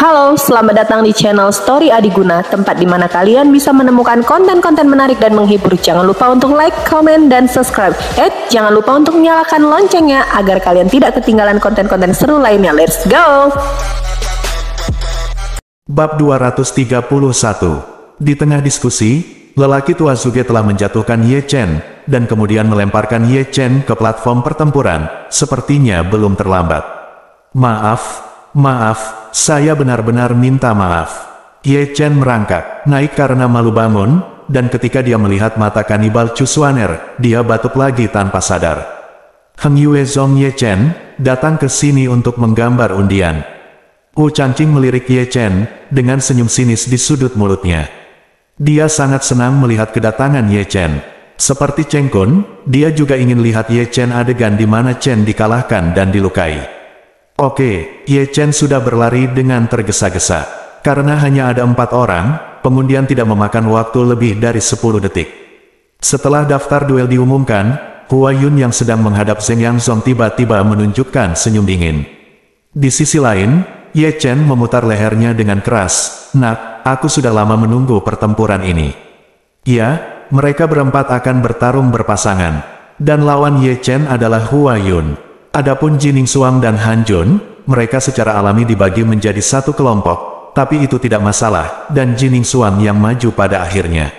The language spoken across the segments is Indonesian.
Halo, selamat datang di channel Story Adiguna, tempat di mana kalian bisa menemukan konten-konten menarik dan menghibur. Jangan lupa untuk like, comment, dan subscribe. Jangan lupa untuk nyalakan loncengnya agar kalian tidak ketinggalan konten-konten seru lainnya. Let's go! Bab 231. Di tengah diskusi, lelaki tua Zuge telah menjatuhkan Ye Chen, dan kemudian melemparkan Ye Chen ke platform pertempuran. Sepertinya belum terlambat. Maaf, saya benar-benar minta maaf. Ye Chen merangkak, naik karena malu bangun, dan ketika dia melihat mata kanibal Cusuaner, dia batuk lagi tanpa sadar. Heng Yue Zong Ye Chen datang ke sini untuk menggambar undian. Wu Changqing melirik Ye Chen dengan senyum sinis di sudut mulutnya. Dia sangat senang melihat kedatangan Ye Chen. Seperti Cheng Kun, dia juga ingin lihat Ye Chen adegan di mana Chen dikalahkan dan dilukai. Oke, Ye Chen sudah berlari dengan tergesa-gesa. Karena hanya ada 4 orang, pengundian tidak memakan waktu lebih dari 10 detik. Setelah daftar duel diumumkan, Hua Yun yang sedang menghadap Zheng Yangzong tiba-tiba menunjukkan senyum dingin. Di sisi lain, Ye Chen memutar lehernya dengan keras. Nak, aku sudah lama menunggu pertempuran ini. Ya, mereka berempat akan bertarung berpasangan. Dan lawan Ye Chen adalah Hua Yun. Adapun Jining Suang dan Han Jun, mereka secara alami dibagi menjadi satu kelompok, tapi itu tidak masalah, dan Jining Suang yang maju pada akhirnya.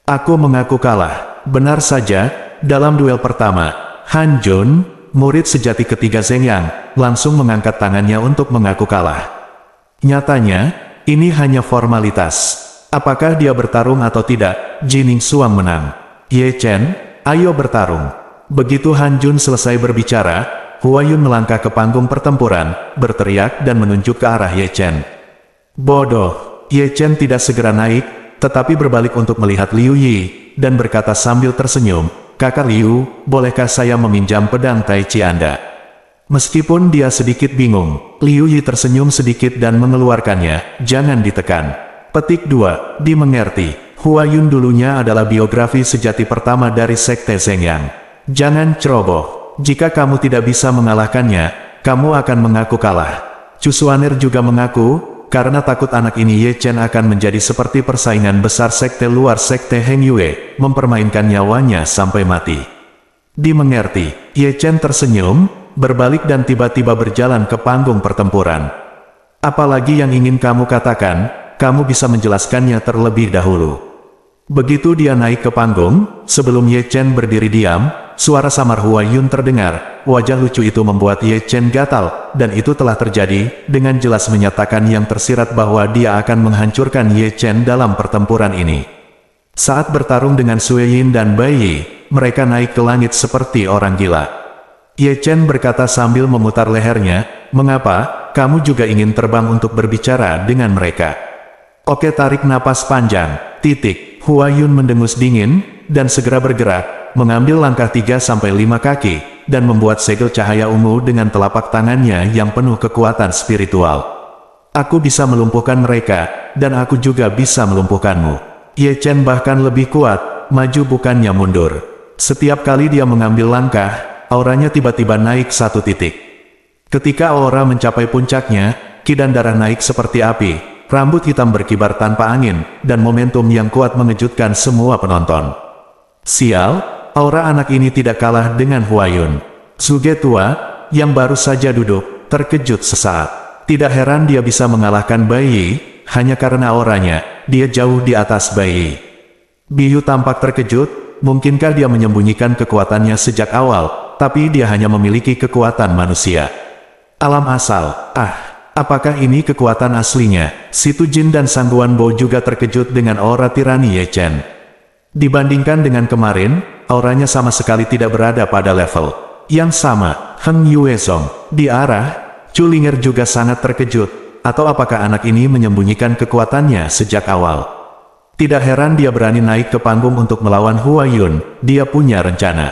Aku mengaku kalah. Benar saja, dalam duel pertama, Han Jun, murid sejati ketiga Zheng Yang, langsung mengangkat tangannya untuk mengaku kalah. Nyatanya, ini hanya formalitas. Apakah dia bertarung atau tidak, Jining Suang menang. Ye Chen, ayo bertarung. Begitu Han Jun selesai berbicara, Hua Yun melangkah ke panggung pertempuran, berteriak dan menunjuk ke arah Ye Chen. Bodoh, Ye Chen tidak segera naik, tetapi berbalik untuk melihat Liu Yi, dan berkata sambil tersenyum, Kakak Liu, bolehkah saya meminjam pedang Tai Chi Anda? Meskipun dia sedikit bingung, Liu Yi tersenyum sedikit dan mengeluarkannya, jangan ditekan. Petik 2, dimengerti. Hua Yun dulunya adalah biografi sejati pertama dari Sekte Zheng Yang. Jangan ceroboh. Jika kamu tidak bisa mengalahkannya, kamu akan mengaku kalah. Cusuaner juga mengaku, karena takut anak ini Ye Chen akan menjadi seperti persaingan besar sekte luar sekte Heng Yue, mempermainkan nyawanya sampai mati. Dimengerti. Ye Chen tersenyum, berbalik dan tiba-tiba berjalan ke panggung pertempuran. Apalagi yang ingin kamu katakan, kamu bisa menjelaskannya terlebih dahulu. Begitu dia naik ke panggung, sebelum Ye Chen berdiri diam, suara samar Hua Yun terdengar. Wajah lucu itu membuat Ye Chen gatal, dan itu telah terjadi, dengan jelas menyatakan yang tersirat bahwa dia akan menghancurkan Ye Chen dalam pertempuran ini. Saat bertarung dengan Sui Yin dan Bai Yi, mereka naik ke langit seperti orang gila. Ye Chen berkata sambil memutar lehernya, mengapa, kamu juga ingin terbang untuk berbicara dengan mereka? Oke, tarik napas panjang, titik. Hua Yun mendengus dingin, dan segera bergerak, mengambil langkah 3-5 kaki, dan membuat segel cahaya ungu dengan telapak tangannya yang penuh kekuatan spiritual. Aku bisa melumpuhkan mereka, dan aku juga bisa melumpuhkanmu. Ye Chen bahkan lebih kuat, maju bukannya mundur. Setiap kali dia mengambil langkah, auranya tiba-tiba naik 1 titik. Ketika aura mencapai puncaknya, ki dan darah naik seperti api. Rambut hitam berkibar tanpa angin, dan momentum yang kuat mengejutkan semua penonton. Sial, aura anak ini tidak kalah dengan Hua Yun. Zuge tua, yang baru saja duduk, terkejut sesaat. Tidak heran dia bisa mengalahkan Bai Yi, hanya karena auranya, dia jauh di atas Bai Yi. Biyu tampak terkejut, mungkinkah dia menyembunyikan kekuatannya sejak awal, tapi dia hanya memiliki kekuatan manusia. Alam asal, apakah ini kekuatan aslinya? Si Tu Jin dan Sangguan Bo juga terkejut dengan aura tirani Ye Chen. Dibandingkan dengan kemarin, auranya sama sekali tidak berada pada level yang sama. Heng Yue Zong, di arah Chu Linger juga sangat terkejut. Atau apakah anak ini menyembunyikan kekuatannya sejak awal? Tidak heran dia berani naik ke panggung untuk melawan Hua Yun, dia punya rencana.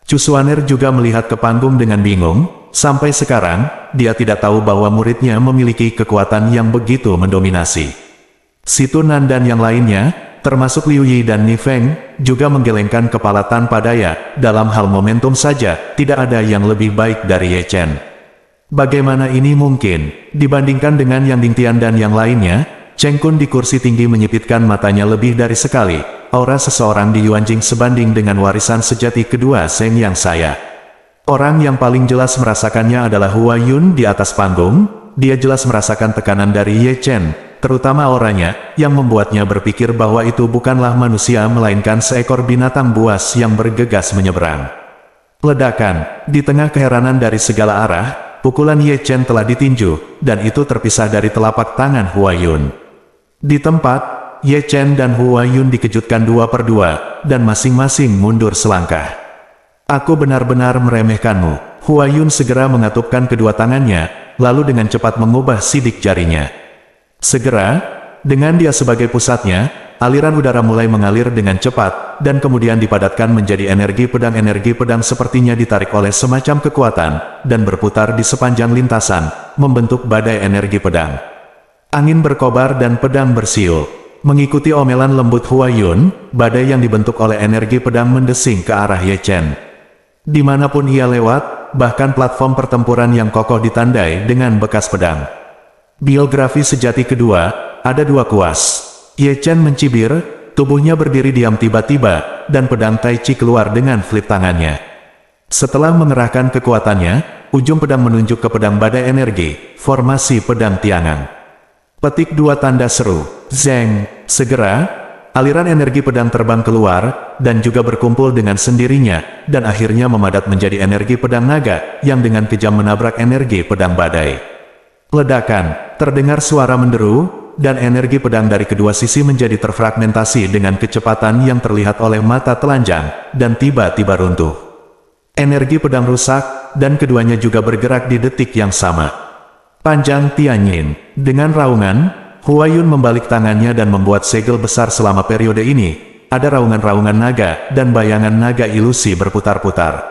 Cusuaner juga melihat ke panggung dengan bingung. Sampai sekarang, dia tidak tahu bahwa muridnya memiliki kekuatan yang begitu mendominasi. Si Tunan dan yang lainnya, termasuk Liu Yi dan Ni Feng, juga menggelengkan kepala tanpa daya. Dalam hal momentum saja, tidak ada yang lebih baik dari Ye Chen. Bagaimana ini mungkin? Dibandingkan dengan Yang Dingtian dan yang lainnya, Cheng Kun di kursi tinggi menyipitkan matanya lebih dari sekali. Aura seseorang di Yuanjing sebanding dengan warisan sejati kedua Zeng Yang saya. Orang yang paling jelas merasakannya adalah Hua Yun di atas panggung. Dia jelas merasakan tekanan dari Ye Chen, terutama auranya, yang membuatnya berpikir bahwa itu bukanlah manusia melainkan seekor binatang buas yang bergegas menyeberang. Ledakan, di tengah keheranan dari segala arah, pukulan Ye Chen telah ditinju, dan itu terpisah dari telapak tangan Hua Yun. Di tempat, Ye Chen dan Hua Yun dikejutkan 2 per 2, dan masing-masing mundur selangkah. Aku benar-benar meremehkanmu. Hua Yun segera mengatupkan kedua tangannya, lalu dengan cepat mengubah sidik jarinya. Segera, dengan dia sebagai pusatnya, aliran udara mulai mengalir dengan cepat, dan kemudian dipadatkan menjadi energi pedang sepertinya ditarik oleh semacam kekuatan, dan berputar di sepanjang lintasan, membentuk badai energi pedang. Angin berkobar dan pedang bersiul. Mengikuti omelan lembut Hua Yun, badai yang dibentuk oleh energi pedang mendesing ke arah Ye Chen. Dimanapun ia lewat, bahkan platform pertempuran yang kokoh ditandai dengan bekas pedang. Biografi sejati kedua, ada 2 kuas. Ye Chen mencibir, tubuhnya berdiri diam tiba-tiba, dan pedang Tai Chi keluar dengan flip tangannya. Setelah mengerahkan kekuatannya, ujung pedang menunjuk ke pedang badai energi, formasi pedang tiangan. Petik 2 tanda seru, Zeng, segera, aliran energi pedang terbang keluar, dan juga berkumpul dengan sendirinya, dan akhirnya memadat menjadi energi pedang naga, yang dengan kejam menabrak energi pedang badai. Ledakan, terdengar suara menderu, dan energi pedang dari kedua sisi menjadi terfragmentasi dengan kecepatan yang terlihat oleh mata telanjang, dan tiba-tiba runtuh. Energi pedang rusak, dan keduanya juga bergerak di detik yang sama. Panjang Tianyin, dengan raungan, Hua Yun membalik tangannya dan membuat segel besar selama periode ini. Ada raungan-raungan naga, dan bayangan naga ilusi berputar-putar.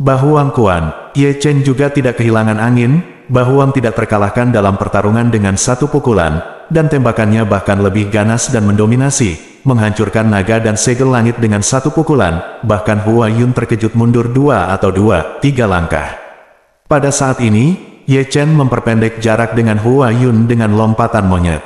Bahu Wang Quan, Ye Chen juga tidak kehilangan angin, Bahu Wang tidak terkalahkan dalam pertarungan dengan 1 pukulan, dan tembakannya bahkan lebih ganas dan mendominasi, menghancurkan naga dan segel langit dengan 1 pukulan, bahkan Hua Yun terkejut mundur 2 atau 3 langkah. Pada saat ini, Ye Chen memperpendek jarak dengan Hua Yun dengan lompatan monyet.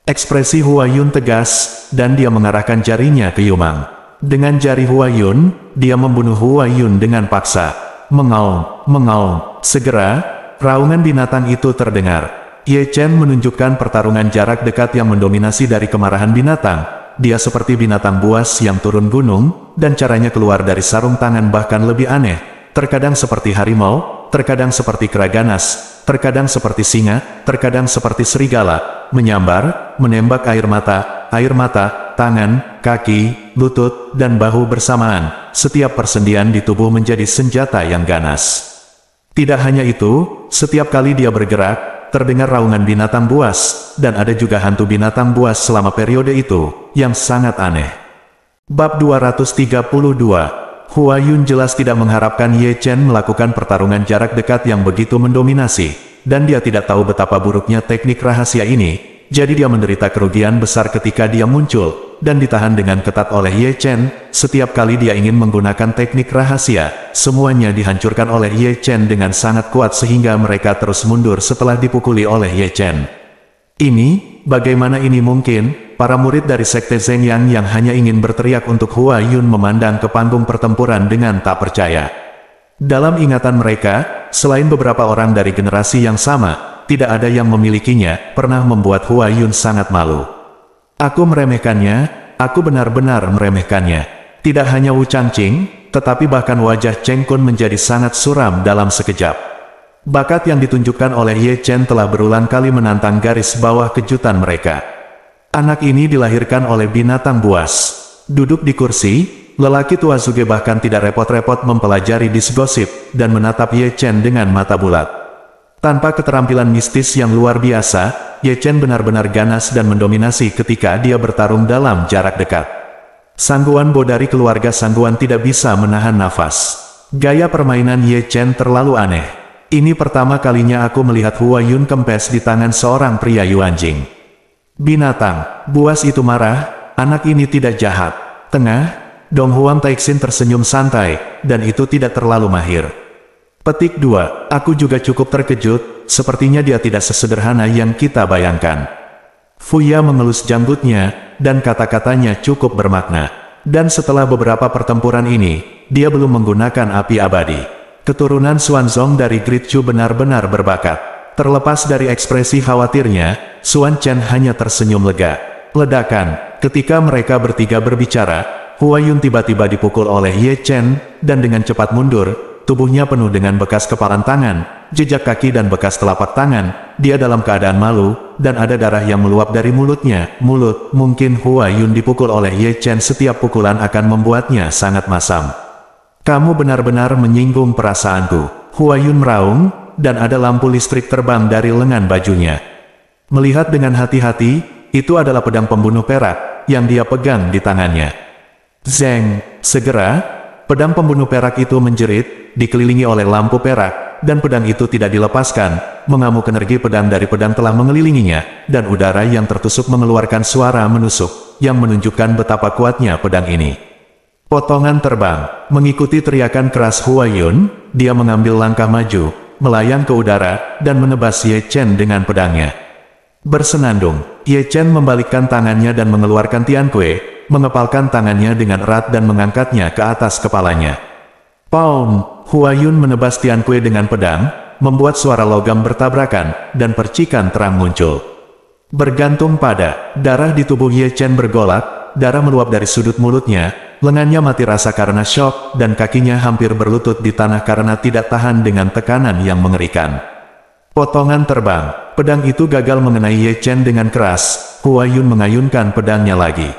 Ekspresi Hua Yun tegas, dan dia mengarahkan jarinya ke Yumang. Dengan jari Hua Yun, dia membunuh Hua Yun dengan paksa. Mengaum, mengaum. Segera, raungan binatang itu terdengar. Ye Chen menunjukkan pertarungan jarak dekat yang mendominasi dari kemarahan binatang. Dia seperti binatang buas yang turun gunung, dan caranya keluar dari sarung tangan bahkan lebih aneh. Terkadang seperti harimau, terkadang seperti kera ganas, terkadang seperti singa, terkadang seperti serigala, menyambar, menembak air mata, tangan, kaki, lutut, dan bahu bersamaan. Setiap persendian di tubuh menjadi senjata yang ganas. Tidak hanya itu, setiap kali dia bergerak, terdengar raungan binatang buas, dan ada juga hantu binatang buas selama periode itu, yang sangat aneh. Bab 232. Hua Yun jelas tidak mengharapkan Ye Chen melakukan pertarungan jarak dekat yang begitu mendominasi, dan dia tidak tahu betapa buruknya teknik rahasia ini, jadi dia menderita kerugian besar ketika dia muncul, dan ditahan dengan ketat oleh Ye Chen. Setiap kali dia ingin menggunakan teknik rahasia, semuanya dihancurkan oleh Ye Chen dengan sangat kuat sehingga mereka terus mundur setelah dipukuli oleh Ye Chen. Ini, bagaimana ini mungkin? Para murid dari Sekte Zeng Yang hanya ingin berteriak untuk Hua Yun memandang ke panggung pertempuran dengan tak percaya. Dalam ingatan mereka, selain beberapa orang dari generasi yang sama, tidak ada yang memilikinya, pernah membuat Hua Yun sangat malu. Aku meremehkannya, aku benar-benar meremehkannya. Tidak hanya Wu Changqing, tetapi bahkan wajah Cheng Kun menjadi sangat suram dalam sekejap. Bakat yang ditunjukkan oleh Ye Chen telah berulang kali menantang garis bawah kejutan mereka. Anak ini dilahirkan oleh binatang buas. Duduk di kursi, lelaki tua Zuge bahkan tidak repot-repot mempelajari disgosip, dan menatap Ye Chen dengan mata bulat. Tanpa keterampilan mistis yang luar biasa, Ye Chen benar-benar ganas dan mendominasi ketika dia bertarung dalam jarak dekat. Sangguan Bo dari keluarga Sangguan tidak bisa menahan nafas. Gaya permainan Ye Chen terlalu aneh. Ini pertama kalinya aku melihat Hua Yun kempes di tangan seorang pria Yuanjing. Binatang, buas itu marah, anak ini tidak jahat. Tengah, Dong Huang Taixin tersenyum santai, dan itu tidak terlalu mahir. Petik 2. Aku juga cukup terkejut, sepertinya dia tidak sesederhana yang kita bayangkan. Fuya mengelus janggutnya, dan kata-katanya cukup bermakna. Dan setelah beberapa pertempuran ini, dia belum menggunakan api abadi. Keturunan Xuanzong dari Great Chu benar-benar berbakat. Terlepas dari ekspresi khawatirnya, Xuan Chen hanya tersenyum lega. Ledakan. Ketika mereka bertiga berbicara, Hua Yun tiba-tiba dipukul oleh Ye Chen, dan dengan cepat mundur. Tubuhnya penuh dengan bekas kepalan tangan, jejak kaki dan bekas telapak tangan. Dia dalam keadaan malu, dan ada darah yang meluap dari mulutnya. Mungkin Hua Yun dipukul oleh Ye Chen, setiap pukulan akan membuatnya sangat masam. Kamu benar-benar menyinggung perasaanku. Hua Yun meraung, dan ada lampu listrik terbang dari lengan bajunya. Melihat dengan hati-hati, itu adalah pedang pembunuh perak, yang dia pegang di tangannya. Zeng, segera, pedang pembunuh perak itu menjerit, dikelilingi oleh lampu perak, dan pedang itu tidak dilepaskan. Mengamuk energi pedang dari pedang telah mengelilinginya, dan udara yang tertusuk mengeluarkan suara menusuk, yang menunjukkan betapa kuatnya pedang ini. Potongan terbang. Mengikuti teriakan keras Hua Yun, dia mengambil langkah maju, melayang ke udara, dan menebas Ye Chen dengan pedangnya. Bersenandung, Ye Chen membalikkan tangannya dan mengeluarkan Tian Kue, mengepalkan tangannya dengan erat dan mengangkatnya ke atas kepalanya. Pound! Hua Yun menebas Tian Kue dengan pedang, membuat suara logam bertabrakan, dan percikan terang muncul. Bergantung pada darah di tubuh Ye Chen bergolak, darah meluap dari sudut mulutnya, lengannya mati rasa karena syok, dan kakinya hampir berlutut di tanah karena tidak tahan dengan tekanan yang mengerikan. Potongan terbang. Pedang itu gagal mengenai Ye Chen dengan keras. Hua Yun mengayunkan pedangnya lagi.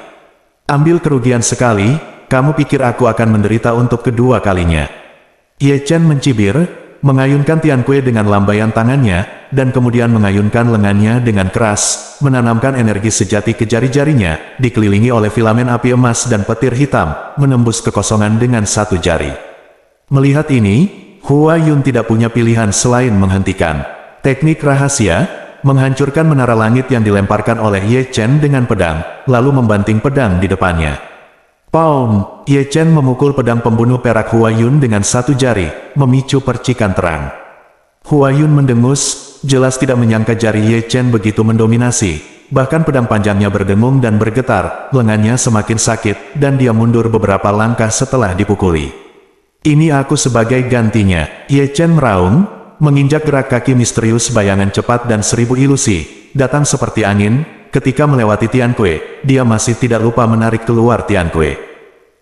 Ambil kerugian sekali, kamu pikir aku akan menderita untuk kedua kalinya. Ye Chen mencibir, mengayunkan Tian Kue dengan lambaian tangannya, dan kemudian mengayunkan lengannya dengan keras, menanamkan energi sejati ke jari-jarinya, dikelilingi oleh filamen api emas dan petir hitam, menembus kekosongan dengan satu jari. Melihat ini, Hua Yun tidak punya pilihan selain menghentikan. Teknik rahasia, menghancurkan menara langit yang dilemparkan oleh Ye Chen dengan pedang, lalu membanting pedang di depannya. Pound! Ye Chen memukul pedang pembunuh perak Hua Yun dengan satu jari, memicu percikan terang. Hua Yun mendengus, jelas tidak menyangka jari Ye Chen begitu mendominasi, bahkan pedang panjangnya berdengung dan bergetar, lengannya semakin sakit, dan dia mundur beberapa langkah setelah dipukuli. Ini aku sebagai gantinya, Ye Chen meraung, menginjak gerak kaki misterius bayangan cepat dan 1000 ilusi, datang seperti angin. Ketika melewati Tian Kue, dia masih tidak lupa menarik keluar Tian Kue.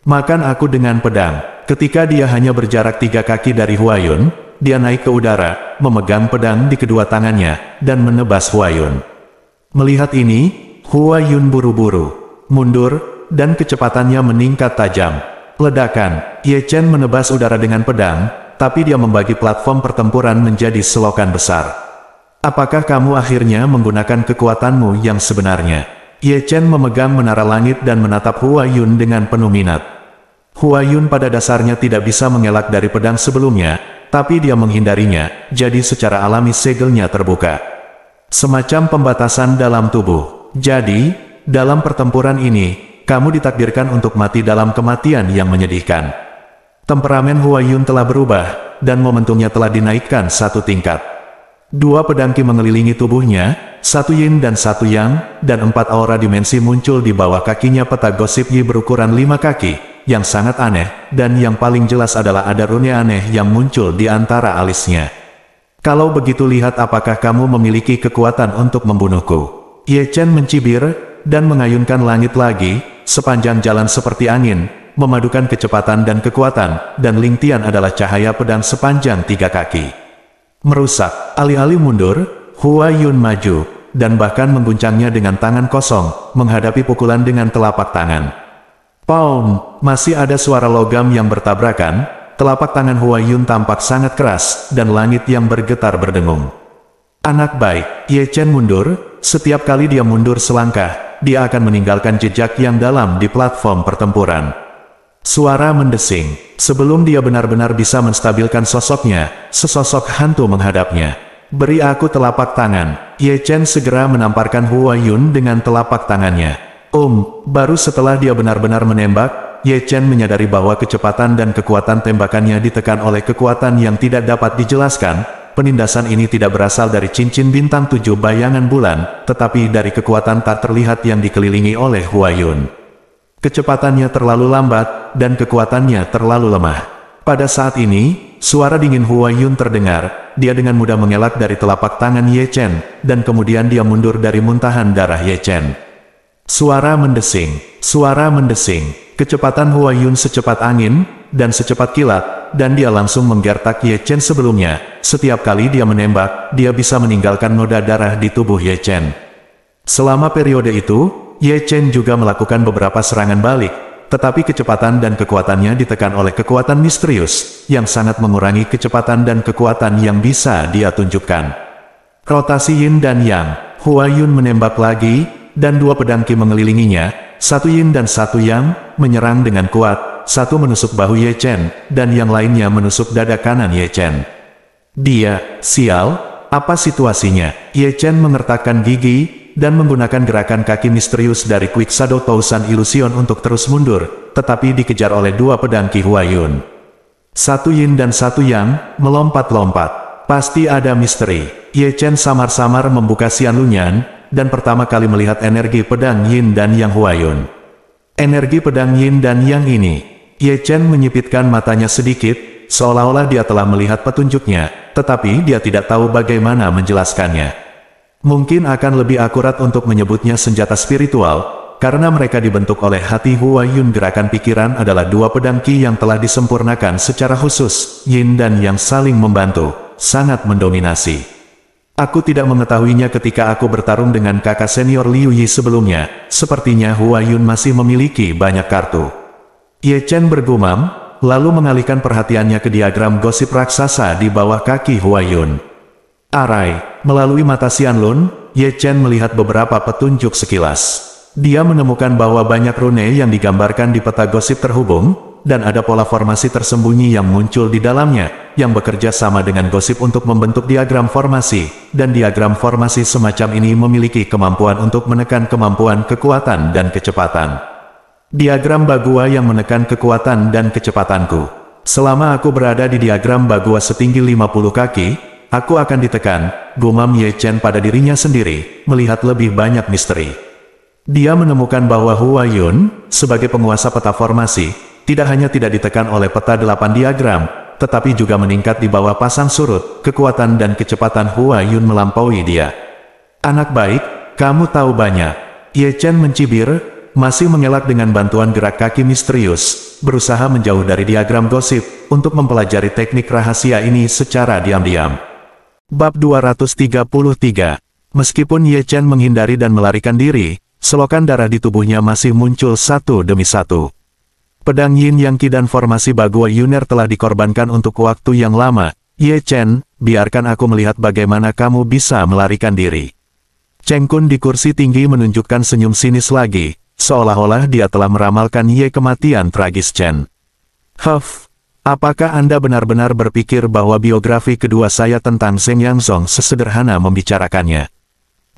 Makan aku dengan pedang. Ketika dia hanya berjarak 3 kaki dari Hua Yun, dia naik ke udara, memegang pedang di kedua tangannya, dan menebas Hua Yun. Melihat ini, Hua Yun buru-buru mundur, dan kecepatannya meningkat tajam. Ledakan. Ye Chen menebas udara dengan pedang, tapi dia membagi platform pertempuran menjadi selokan besar. Apakah kamu akhirnya menggunakan kekuatanmu yang sebenarnya? Ye Chen memegang menara langit dan menatap Hua Yun dengan penuh minat. Hua Yun pada dasarnya tidak bisa mengelak dari pedang sebelumnya, tapi dia menghindarinya, jadi secara alami segelnya terbuka. Semacam pembatasan dalam tubuh. Jadi, dalam pertempuran ini, kamu ditakdirkan untuk mati dalam kematian yang menyedihkan. Temperamen Hua Yun telah berubah, dan momentumnya telah dinaikkan satu tingkat. 2 pedang Qi mengelilingi tubuhnya, 1 yin dan 1 yang, dan 4 aura dimensi muncul di bawah kakinya. Peta gosip Yi berukuran 5 kaki, yang sangat aneh, dan yang paling jelas adalah ada rune aneh yang muncul di antara alisnya. Kalau begitu lihat apakah kamu memiliki kekuatan untuk membunuhku. Ye Chen mencibir, dan mengayunkan langit lagi, sepanjang jalan seperti angin, memadukan kecepatan dan kekuatan, dan Ling Tian adalah cahaya pedang sepanjang 3 kaki. Merusak, alih-alih mundur, Hua Yun maju, dan bahkan mengguncangnya dengan tangan kosong, menghadapi pukulan dengan telapak tangan. Pound! Masih ada suara logam yang bertabrakan, telapak tangan Hua Yun tampak sangat keras, dan langit yang bergetar berdengung. Anak baik, Ye Chen mundur, setiap kali dia mundur selangkah, dia akan meninggalkan jejak yang dalam di platform pertempuran. Suara mendesing. Sebelum dia benar-benar bisa menstabilkan sosoknya, sesosok hantu menghadapnya. Beri aku telapak tangan. Ye Chen segera menamparkan Hua Yun dengan telapak tangannya. Baru setelah dia benar-benar menembak, Ye Chen menyadari bahwa kecepatan dan kekuatan tembakannya ditekan oleh kekuatan yang tidak dapat dijelaskan. Penindasan ini tidak berasal dari cincin bintang 7 bayangan bulan, tetapi dari kekuatan tak terlihat yang dikelilingi oleh Hua Yun. Kecepatannya terlalu lambat, dan kekuatannya terlalu lemah. Pada saat ini, suara dingin Hua Yun terdengar. Dia dengan mudah mengelak dari telapak tangan Ye Chen, dan kemudian dia mundur dari muntahan darah Ye Chen. Suara mendesing, suara mendesing. Kecepatan Hua Yun secepat angin, dan secepat kilat, dan dia langsung menggertak Ye Chen sebelumnya. Setiap kali dia menembak, dia bisa meninggalkan noda darah di tubuh Ye Chen. Selama periode itu, Ye Chen juga melakukan beberapa serangan balik, tetapi kecepatan dan kekuatannya ditekan oleh kekuatan misterius, yang sangat mengurangi kecepatan dan kekuatan yang bisa dia tunjukkan. Rotasi Yin dan Yang, Hua Yun menembak lagi, dan 2 pedang Qi mengelilinginya, satu Yin dan satu Yang, menyerang dengan kuat, satu menusuk bahu Ye Chen, dan yang lainnya menusuk dada kanan Ye Chen. Dia, sial, apa situasinya? Ye Chen mengertakkan gigi, dan menggunakan gerakan kaki misterius dari Quick Shadow Thousand Illusion untuk terus mundur, tetapi dikejar oleh 2 pedang Qi Hua Yun. Satu Yin dan satu Yang, melompat-lompat. Pasti ada misteri. Ye Chen samar-samar membuka Xian Lunyan, dan pertama kali melihat energi pedang Yin dan Yang Hua Yun. Energi pedang Yin dan Yang ini. Ye Chen menyipitkan matanya sedikit, seolah-olah dia telah melihat petunjuknya, tetapi dia tidak tahu bagaimana menjelaskannya. Mungkin akan lebih akurat untuk menyebutnya senjata spiritual, karena mereka dibentuk oleh hati Hua Yun. Gerakan pikiran adalah 2 pedang Qi yang telah disempurnakan secara khusus, Yin dan Yang saling membantu, sangat mendominasi. Aku tidak mengetahuinya ketika aku bertarung dengan kakak senior Liu Yi sebelumnya. Sepertinya Hua Yun masih memiliki banyak kartu. Ye Chen bergumam, lalu mengalihkan perhatiannya ke diagram gosip raksasa di bawah kaki Hua Yun. Arai, melalui mata Xian Lun, Ye Chen melihat beberapa petunjuk sekilas. Dia menemukan bahwa banyak rune yang digambarkan di peta gosip terhubung, dan ada pola formasi tersembunyi yang muncul di dalamnya, yang bekerja sama dengan gosip untuk membentuk diagram formasi, dan diagram formasi semacam ini memiliki kemampuan untuk menekan kemampuan kekuatan dan kecepatan. Diagram Bagua yang menekan kekuatan dan kecepatanku. Selama aku berada di diagram Bagua setinggi 50 kaki, aku akan ditekan, gumam Ye Chen pada dirinya sendiri, melihat lebih banyak misteri. Dia menemukan bahwa Hua Yun, sebagai penguasa peta formasi, tidak hanya tidak ditekan oleh peta 8 diagram, tetapi juga meningkat di bawah pasang surut. Kekuatan dan kecepatan Hua Yun melampaui dia. Anak baik, kamu tahu banyak. Ye Chen mencibir, masih mengelak dengan bantuan gerak kaki misterius, berusaha menjauh dari diagram gosip, untuk mempelajari teknik rahasia ini secara diam-diam. Bab 233. Meskipun Ye Chen menghindari dan melarikan diri, selokan darah di tubuhnya masih muncul satu demi satu. Pedang Yin Yang Qi dan formasi Bagua Yuner telah dikorbankan untuk waktu yang lama. Ye Chen, biarkan aku melihat bagaimana kamu bisa melarikan diri. Cheng Kun di kursi tinggi menunjukkan senyum sinis lagi, seolah-olah dia telah meramalkan Ye kematian tragis Chen. Huff, apakah Anda benar-benar berpikir bahwa biografi kedua saya tentang Zheng Yangzong sesederhana membicarakannya?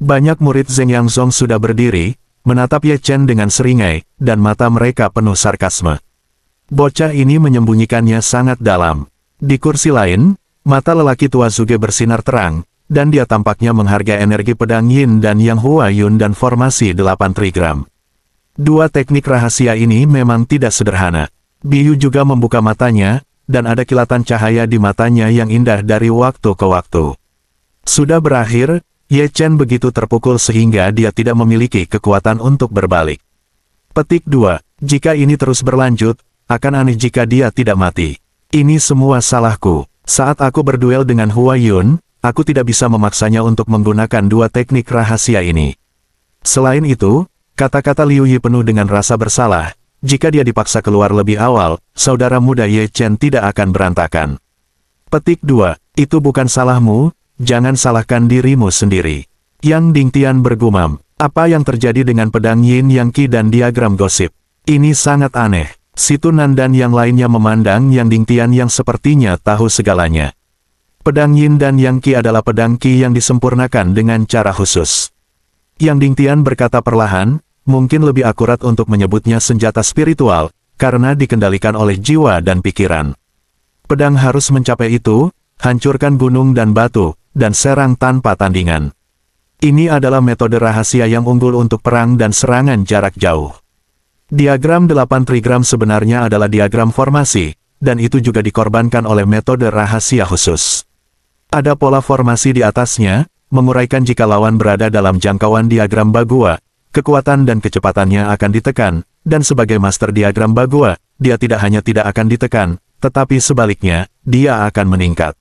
Banyak murid Zheng Yangzong sudah berdiri, menatap Ye Chen dengan seringai, dan mata mereka penuh sarkasme. Bocah ini menyembunyikannya sangat dalam. Di kursi lain, mata lelaki tua Zuge bersinar terang, dan dia tampaknya menghargai energi pedang Yin dan Yang Hua Yun dan formasi 8 trigram. Dua teknik rahasia ini memang tidak sederhana. Biyu juga membuka matanya, dan ada kilatan cahaya di matanya yang indah dari waktu ke waktu. Sudah berakhir, Ye Chen begitu terpukul sehingga dia tidak memiliki kekuatan untuk berbalik. Petik 2. Jika ini terus berlanjut, akan aneh jika dia tidak mati. Ini semua salahku. Saat aku berduel dengan Hua Yun, aku tidak bisa memaksanya untuk menggunakan dua teknik rahasia ini. Selain itu, kata-kata Liu Yi penuh dengan rasa bersalah. Jika dia dipaksa keluar lebih awal, saudara muda Ye Chen tidak akan berantakan. Petik 2. Itu bukan salahmu. Jangan salahkan dirimu sendiri. Yang Dingtian bergumam, apa yang terjadi dengan pedang Yin Yang Qi dan diagram gosip? Ini sangat aneh. Situnan dan yang lainnya memandang Yang Dingtian yang sepertinya tahu segalanya. Pedang Yin dan Yang Qi adalah pedang Qi yang disempurnakan dengan cara khusus. Yang Dingtian berkata perlahan, mungkin lebih akurat untuk menyebutnya senjata spiritual, karena dikendalikan oleh jiwa dan pikiran. Pedang harus mencapai itu, hancurkan gunung dan batu, dan serang tanpa tandingan. Ini adalah metode rahasia yang unggul untuk perang dan serangan jarak jauh. Diagram 8 trigram sebenarnya adalah diagram formasi, dan itu juga dikorbankan oleh metode rahasia khusus. Ada pola formasi di atasnya, menguraikan jika lawan berada dalam jangkauan diagram Bagua, kekuatan dan kecepatannya akan ditekan, dan sebagai master diagram Bagua, dia tidak hanya tidak akan ditekan, tetapi sebaliknya, dia akan meningkat.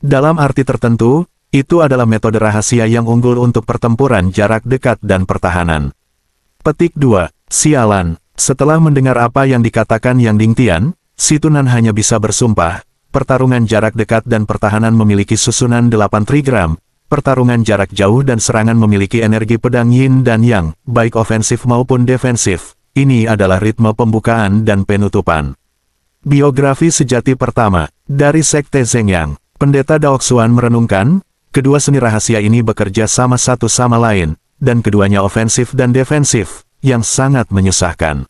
Dalam arti tertentu, itu adalah metode rahasia yang unggul untuk pertempuran jarak dekat dan pertahanan. Petik 2. Sialan. Setelah mendengar apa yang dikatakan Yang Dingtian, si Tunan hanya bisa bersumpah, pertarungan jarak dekat dan pertahanan memiliki susunan 8 trigram, pertarungan jarak jauh dan serangan memiliki energi pedang yin dan yang, baik ofensif maupun defensif. Ini adalah ritme pembukaan dan penutupan. Biografi sejati pertama, dari Sekte Zhengyang. Pendeta Daoxuan merenungkan, kedua seni rahasia ini bekerja sama satu sama lain, dan keduanya ofensif dan defensif, yang sangat menyusahkan.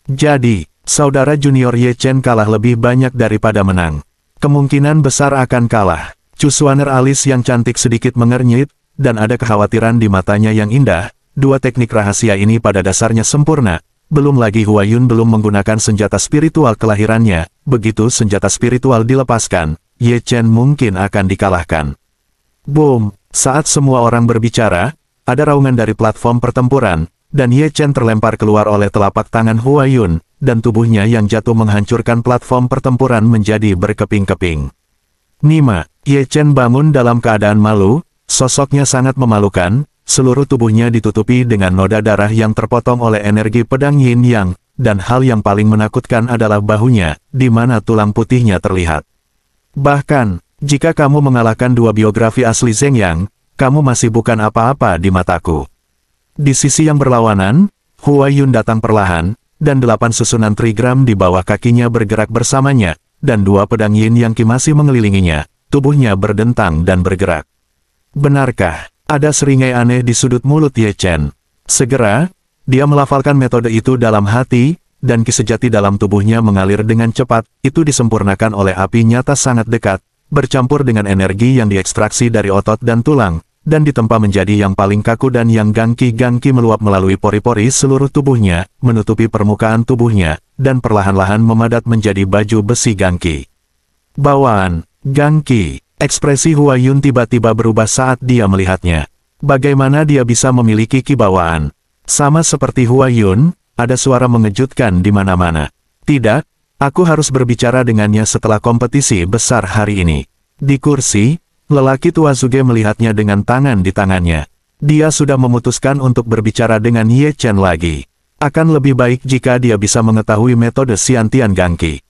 Jadi, saudara junior Ye Chen kalah lebih banyak daripada menang. Kemungkinan besar akan kalah. Cusuaner alis yang cantik sedikit mengernyit, dan ada kekhawatiran di matanya yang indah. Dua teknik rahasia ini pada dasarnya sempurna. Belum lagi Huayun belum menggunakan senjata spiritual kelahirannya. Begitu senjata spiritual dilepaskan, Ye Chen mungkin akan dikalahkan. Boom! Saat semua orang berbicara, ada raungan dari platform pertempuran, dan Ye Chen terlempar keluar oleh telapak tangan Huayun, dan tubuhnya yang jatuh menghancurkan platform pertempuran menjadi berkeping-keping. Nima, Ye Chen bangun dalam keadaan malu, sosoknya sangat memalukan, seluruh tubuhnya ditutupi dengan noda darah yang terpotong oleh energi pedang yin yang, dan hal yang paling menakutkan adalah bahunya, di mana tulang putihnya terlihat. Bahkan, jika kamu mengalahkan dua biografi asli Zhengyang, kamu masih bukan apa-apa di mataku. Di sisi yang berlawanan, Huayun datang perlahan, dan 8 susunan trigram di bawah kakinya bergerak bersamanya, dan dua pedang yin yang masih mengelilinginya, tubuhnya berdentang dan bergerak. Benarkah? Ada seringai aneh di sudut mulut Ye Chen. Segera, dia melafalkan metode itu dalam hati, dan ki sejati dalam tubuhnya mengalir dengan cepat, itu disempurnakan oleh api nyata sangat dekat, bercampur dengan energi yang diekstraksi dari otot dan tulang, dan ditempa menjadi yang paling kaku dan yang gangki-gangki meluap melalui pori-pori seluruh tubuhnya, menutupi permukaan tubuhnya, dan perlahan-lahan memadat menjadi baju besi gangki. Bawaan, gangki. Ekspresi Huayun tiba-tiba berubah saat dia melihatnya. Bagaimana dia bisa memiliki kibawaan? Sama seperti Huayun, ada suara mengejutkan di mana-mana. Tidak, aku harus berbicara dengannya setelah kompetisi besar hari ini. Di kursi, lelaki tua Zuge melihatnya dengan tangan di tangannya. Dia sudah memutuskan untuk berbicara dengan Ye Chen lagi. Akan lebih baik jika dia bisa mengetahui metode Xiantian Gangki.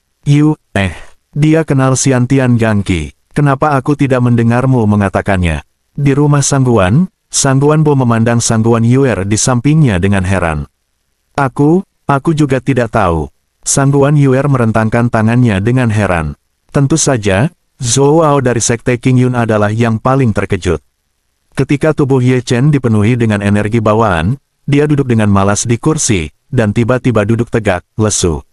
Dia kenal Xiantian Gangki. Kenapa aku tidak mendengarmu mengatakannya? Di rumah Sangguan, Sangguan Bo memandang Sangguan Yuer di sampingnya dengan heran. Aku juga tidak tahu. Sangguan Yuer merentangkan tangannya dengan heran. Tentu saja, Zhou Ao dari Sekte King Yun adalah yang paling terkejut. Ketika tubuh Ye Chen dipenuhi dengan energi bawaan, dia duduk dengan malas di kursi, dan tiba-tiba duduk tegak, lesu.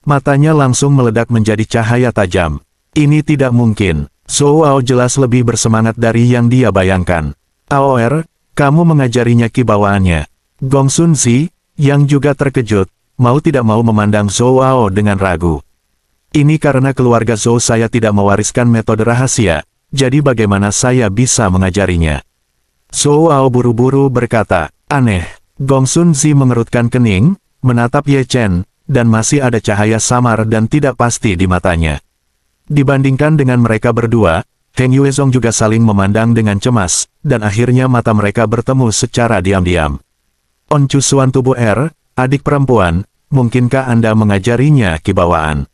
Matanya langsung meledak menjadi cahaya tajam. Ini tidak mungkin. Zhou Ao jelas lebih bersemangat dari yang dia bayangkan. Aoer, kamu mengajarinya kibawaannya. Gong Sun Zi, yang juga terkejut, mau tidak mau memandang Zhou Ao dengan ragu. Ini karena keluarga Zhou saya tidak mewariskan metode rahasia, jadi bagaimana saya bisa mengajarinya? Zhou Ao buru-buru berkata, aneh. Gong Sun Zi mengerutkan kening, menatap Ye Chen, dan masih ada cahaya samar dan tidak pasti di matanya. Dibandingkan dengan mereka berdua, Heng Yuezong juga saling memandang dengan cemas, dan akhirnya mata mereka bertemu secara diam-diam. On Cusuan tubuh adik perempuan, mungkinkah Anda mengajarinya kibawaan?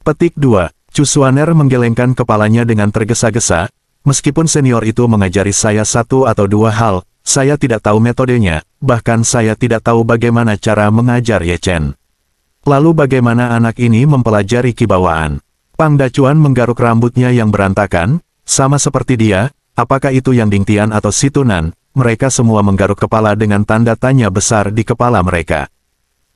Petik 2. Cusuaner menggelengkan kepalanya dengan tergesa-gesa, meskipun senior itu mengajari saya satu atau dua hal, saya tidak tahu metodenya, bahkan saya tidak tahu bagaimana cara mengajar Ye Chen. Lalu bagaimana anak ini mempelajari kibawaan? Pang Dacuan menggaruk rambutnya yang berantakan, sama seperti dia, apakah itu Yang Dingtian atau Si Tunan? Mereka semua menggaruk kepala dengan tanda tanya besar di kepala mereka.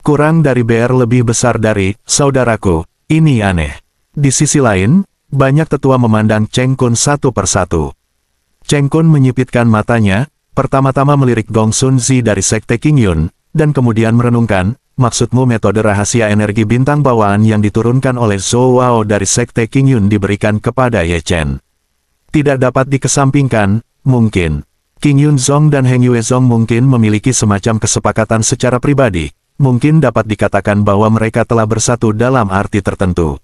Kurang dari BR lebih besar dari, saudaraku, ini aneh. Di sisi lain, banyak tetua memandang Cheng Kun satu persatu. Cheng Kun menyipitkan matanya, pertama-tama melirik Gong Sun Zi dari Sekte King Yun, dan kemudian merenungkan, maksudmu metode rahasia energi bintang bawaan yang diturunkan oleh Zhou Wao dari Sekte King Yun diberikan kepada Ye Chen. Tidak dapat dikesampingkan, mungkin. King Yun Zong dan Heng Yue Zong mungkin memiliki semacam kesepakatan secara pribadi, mungkin dapat dikatakan bahwa mereka telah bersatu dalam arti tertentu.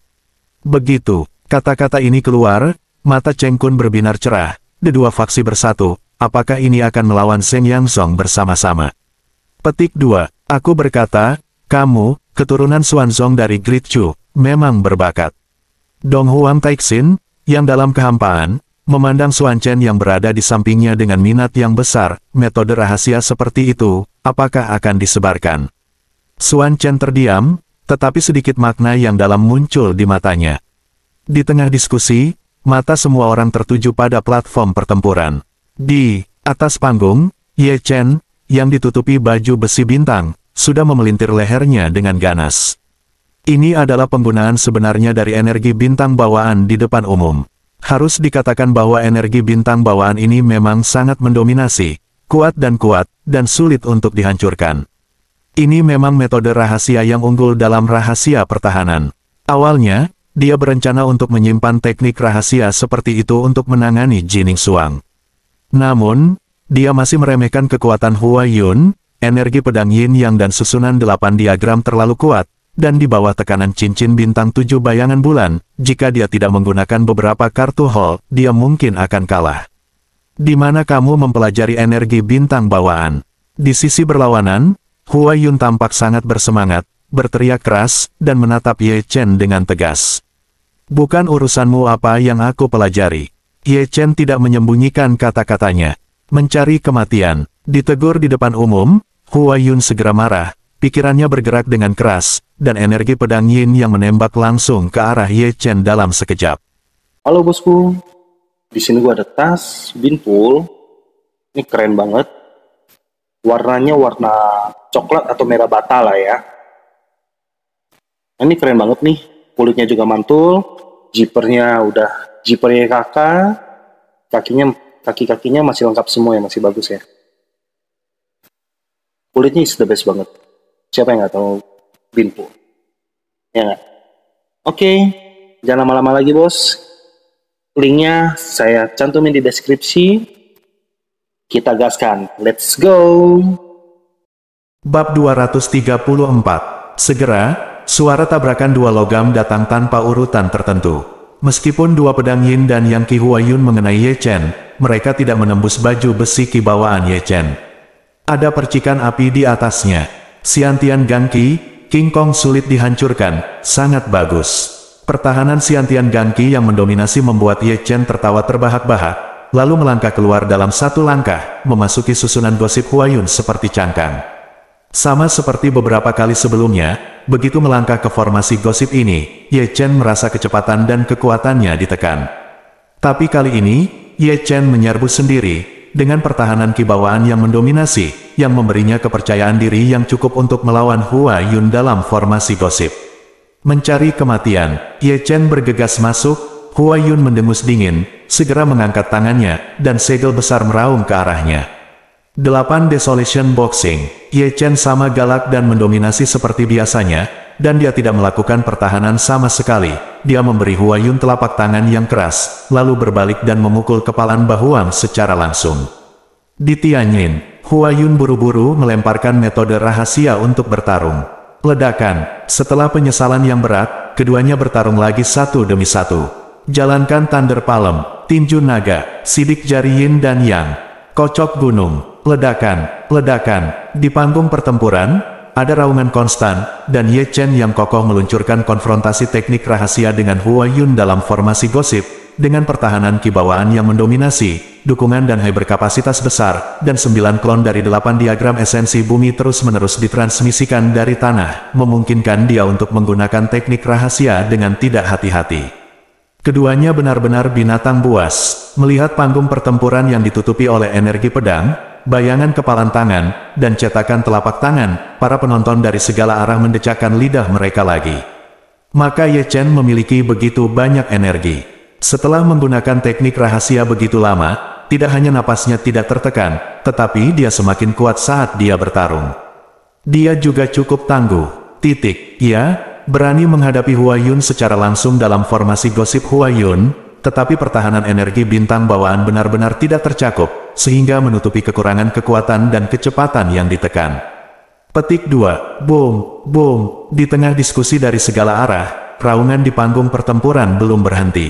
Begitu, kata-kata ini keluar, mata Cheng Kun berbinar cerah, kedua faksi bersatu, apakah ini akan melawan Zheng Yangzong bersama-sama? Petik 2, aku berkata, kamu, keturunan Xuanzong dari Great Chu, memang berbakat. Dong Huang Taixin, yang dalam kehampaan, memandang Xuan Chen yang berada di sampingnya dengan minat yang besar, metode rahasia seperti itu, apakah akan disebarkan? Xuan Chen terdiam, tetapi sedikit makna yang dalam muncul di matanya. Di tengah diskusi, mata semua orang tertuju pada platform pertempuran. Di atas panggung, Ye Chen, yang ditutupi baju besi bintang, sudah memelintir lehernya dengan ganas. Ini adalah penggunaan sebenarnya dari energi bintang bawaan di depan umum. Harus dikatakan bahwa energi bintang bawaan ini memang sangat mendominasi, kuat, dan sulit untuk dihancurkan. Ini memang metode rahasia yang unggul dalam rahasia pertahanan. Awalnya, dia berencana untuk menyimpan teknik rahasia seperti itu untuk menangani Jining Suang. Namun, dia masih meremehkan kekuatan Hua Yun, energi pedang Yin Yang dan susunan 8 diagram terlalu kuat, dan di bawah tekanan cincin bintang 7 bayangan bulan, jika dia tidak menggunakan beberapa kartu hall, dia mungkin akan kalah. Di mana kamu mempelajari energi bintang bawaan? Di sisi berlawanan, Hua Yun tampak sangat bersemangat, berteriak keras, dan menatap Ye Chen dengan tegas. Bukan urusanmu apa yang aku pelajari. Ye Chen tidak menyembunyikan kata-katanya. Mencari kematian, ditegur di depan umum, Hua Yun segera marah. Pikirannya bergerak dengan keras, dan energi pedang Yin yang menembak langsung ke arah Ye Chen dalam sekejap. Halo bosku, di sini gua ada tas Binpool. Ini keren banget. Warnanya warna coklat atau merah bata lah ya. Ini keren banget nih. Kulitnya juga mantul. Zippernya udah zippernya kakak. Kaki-kakinya masih lengkap semua ya, masih bagus ya. Kulitnya is the best banget. Siapa yang nggak tahu Binpool? Ya nggak? Oke, jangan lama-lama lagi bos. Linknya saya cantumin di deskripsi. Kita gaskan. Let's go! Bab 234. Segera, suara tabrakan dua logam datang tanpa urutan tertentu. Meskipun dua pedang Yin dan Yang Qi Hua Yun mengenai Ye Chen, mereka tidak menembus baju besi kibawaan Ye Chen. Ada percikan api di atasnya. Xiantian Gangqi, King Kong sulit dihancurkan, sangat bagus. Pertahanan Xiantian Gangqi yang mendominasi membuat Ye Chen tertawa terbahak-bahak, lalu melangkah keluar dalam satu langkah, memasuki susunan gosip Hua Yun seperti cangkang. Sama seperti beberapa kali sebelumnya, begitu melangkah ke formasi gosip ini, Ye Chen merasa kecepatan dan kekuatannya ditekan. Tapi kali ini, Ye Chen menyerbu sendiri, dengan pertahanan kibawaan yang mendominasi, yang memberinya kepercayaan diri yang cukup untuk melawan Hua Yun dalam formasi gosip. Mencari kematian, Ye Chen bergegas masuk, Hua Yun mendengus dingin, segera mengangkat tangannya, dan segel besar meraung ke arahnya. 8 Desolation Boxing, Ye Chen sama galak dan mendominasi seperti biasanya, dan dia tidak melakukan pertahanan sama sekali. Dia memberi Hua Yun telapak tangan yang keras, lalu berbalik dan memukul kepalan Bahuang secara langsung. Di Tianyin, Hua Yun buru-buru melemparkan metode rahasia untuk bertarung. Ledakan, setelah penyesalan yang berat, keduanya bertarung lagi satu demi satu. Jalankan Thunder Palm, Tinju Naga, Sidik Jari Yin dan Yang, Kocok Gunung, ledakan, di panggung pertempuran, ada raungan konstan, dan Ye Chen yang kokoh meluncurkan konfrontasi teknik rahasia dengan Hua Yun dalam formasi gosip, dengan pertahanan kibawaan yang mendominasi, dukungan dan high berkapasitas besar, dan 9 klon dari 8 diagram esensi bumi terus-menerus ditransmisikan dari tanah, memungkinkan dia untuk menggunakan teknik rahasia dengan tidak hati-hati. Keduanya benar-benar binatang buas, melihat panggung pertempuran yang ditutupi oleh energi pedang, bayangan kepalan tangan, dan cetakan telapak tangan, para penonton dari segala arah mendecakkan lidah mereka lagi. Maka Ye Chen memiliki begitu banyak energi. Setelah menggunakan teknik rahasia begitu lama, tidak hanya napasnya tidak tertekan, tetapi dia semakin kuat saat dia bertarung. Dia juga cukup tangguh. Ia berani menghadapi Hua Yun secara langsung dalam formasi gosip Hua Yun, tetapi pertahanan energi bintang bawaan benar-benar tidak tercakup, sehingga menutupi kekurangan kekuatan dan kecepatan yang ditekan. Petik 2. Boom, boom. Di tengah diskusi dari segala arah, raungan di panggung pertempuran belum berhenti.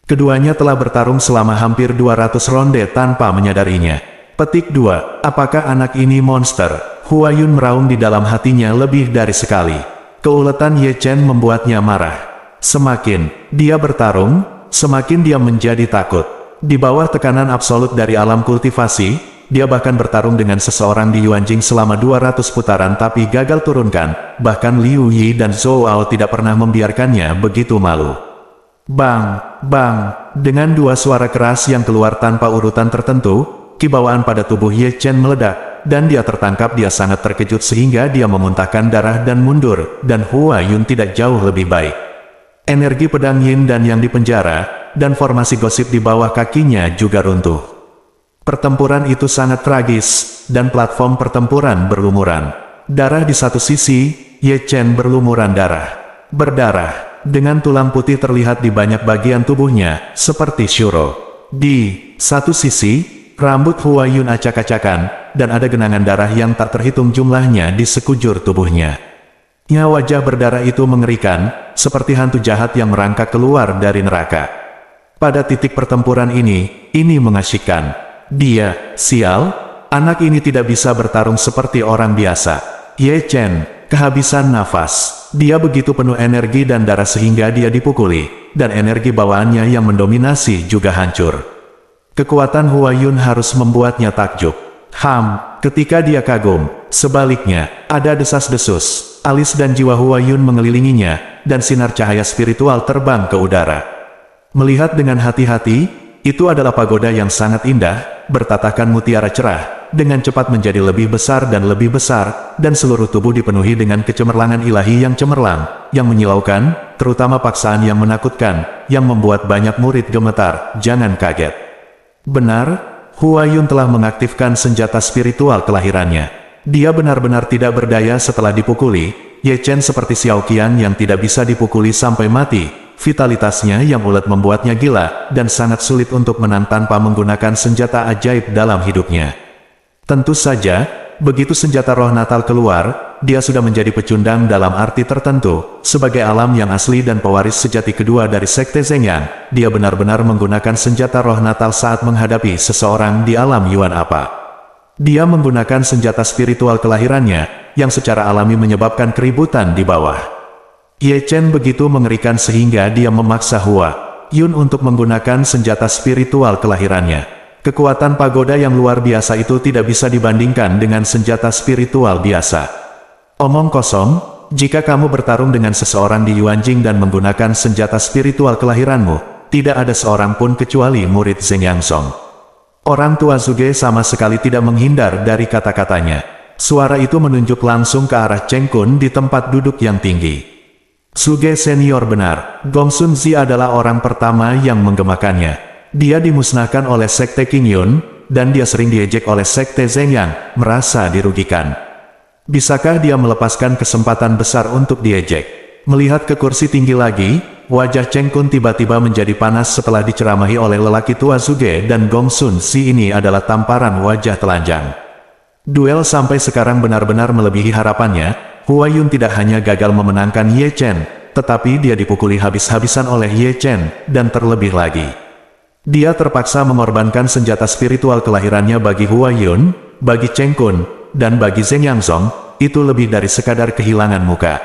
Keduanya telah bertarung selama hampir 200 ronde tanpa menyadarinya. Petik 2. Apakah anak ini monster? Hua Yun meraung di dalam hatinya lebih dari sekali. Keuletan Ye Chen membuatnya marah. Semakin dia bertarung, semakin dia menjadi takut. Di bawah tekanan absolut dari alam kultivasi, dia bahkan bertarung dengan seseorang di Yuanjing selama 200 putaran tapi gagal turunkan, bahkan Liu Yi dan Zhou Ao tidak pernah membiarkannya begitu malu. Bang, bang, dengan dua suara keras yang keluar tanpa urutan tertentu, kibawaan pada tubuh Ye Chen meledak, dan dia tertangkap. Dia sangat terkejut sehingga dia memuntahkan darah dan mundur, dan Hua Yun tidak jauh lebih baik. Energi pedang Yin dan yang di penjara, dan formasi gosip di bawah kakinya juga runtuh. Pertempuran itu sangat tragis, dan platform pertempuran berlumuran. Darah di satu sisi, Ye Chen berlumuran berdarah, dengan tulang putih terlihat di banyak bagian tubuhnya, seperti Shuro. Di satu sisi, rambut Hua Yun acak-acakan, dan ada genangan darah yang tak terhitung jumlahnya di sekujur tubuhnya. Wajah berdarah itu mengerikan, seperti hantu jahat yang merangkak keluar dari neraka. Pada titik pertempuran ini mengasyikkan. Dia, sial, anak ini tidak bisa bertarung seperti orang biasa. Ye Chen, kehabisan nafas. Dia begitu penuh energi dan darah sehingga dia dipukuli, dan energi bawaannya yang mendominasi juga hancur. Kekuatan Hua Yun harus membuatnya takjub. Ketika dia kagum, sebaliknya, ada desas-desus. Alis dan jiwa Hua Yun mengelilinginya, dan sinar cahaya spiritual terbang ke udara. Melihat dengan hati-hati, itu adalah pagoda yang sangat indah, bertatakan mutiara cerah, dengan cepat menjadi lebih besar, dan seluruh tubuh dipenuhi dengan kecemerlangan ilahi yang cemerlang, yang menyilaukan, terutama paksaan yang menakutkan, yang membuat banyak murid gemetar. Jangan kaget. Benar, Hua Yun telah mengaktifkan senjata spiritual kelahirannya. Dia benar-benar tidak berdaya setelah dipukuli. Ye Chen seperti Xiao Qian yang tidak bisa dipukuli sampai mati. Vitalitasnya yang ulet membuatnya gila, dan sangat sulit untuk menang tanpa menggunakan senjata ajaib dalam hidupnya. Tentu saja, begitu senjata roh natal keluar, dia sudah menjadi pecundang dalam arti tertentu. Sebagai alam yang asli dan pewaris sejati kedua dari Sekte Zhengyang, dia benar-benar menggunakan senjata roh natal saat menghadapi seseorang di alam Yuan apa. Dia menggunakan senjata spiritual kelahirannya, yang secara alami menyebabkan keributan di bawah. Ye Chen begitu mengerikan sehingga dia memaksa Hua Yun untuk menggunakan senjata spiritual kelahirannya. Kekuatan pagoda yang luar biasa itu tidak bisa dibandingkan dengan senjata spiritual biasa. Omong kosong, jika kamu bertarung dengan seseorang di Yuanjing dan menggunakan senjata spiritual kelahiranmu, tidak ada seorang pun kecuali murid Zheng Yangsong. Orang tua Zuge sama sekali tidak menghindar dari kata-katanya. Suara itu menunjuk langsung ke arah Cheng Kun di tempat duduk yang tinggi. Suge senior benar, Gong Sun Zi adalah orang pertama yang menggemakannya. Dia dimusnahkan oleh Sekte King Yun, dan dia sering diejek oleh Sekte Zhengyang, merasa dirugikan. Bisakah dia melepaskan kesempatan besar untuk diejek? Melihat ke kursi tinggi lagi, wajah Cheng Kun tiba-tiba menjadi panas setelah diceramahi oleh lelaki tua Suge dan Gong Sun Zi. Ini adalah tamparan wajah telanjang. Duel sampai sekarang benar-benar melebihi harapannya. Hua Yun tidak hanya gagal memenangkan Ye Chen, tetapi dia dipukuli habis-habisan oleh Ye Chen, dan terlebih lagi. Dia terpaksa mengorbankan senjata spiritual kelahirannya bagi Hua Yun, bagi Cheng Kun, dan bagi Zheng Yangsong. Itu lebih dari sekadar kehilangan muka.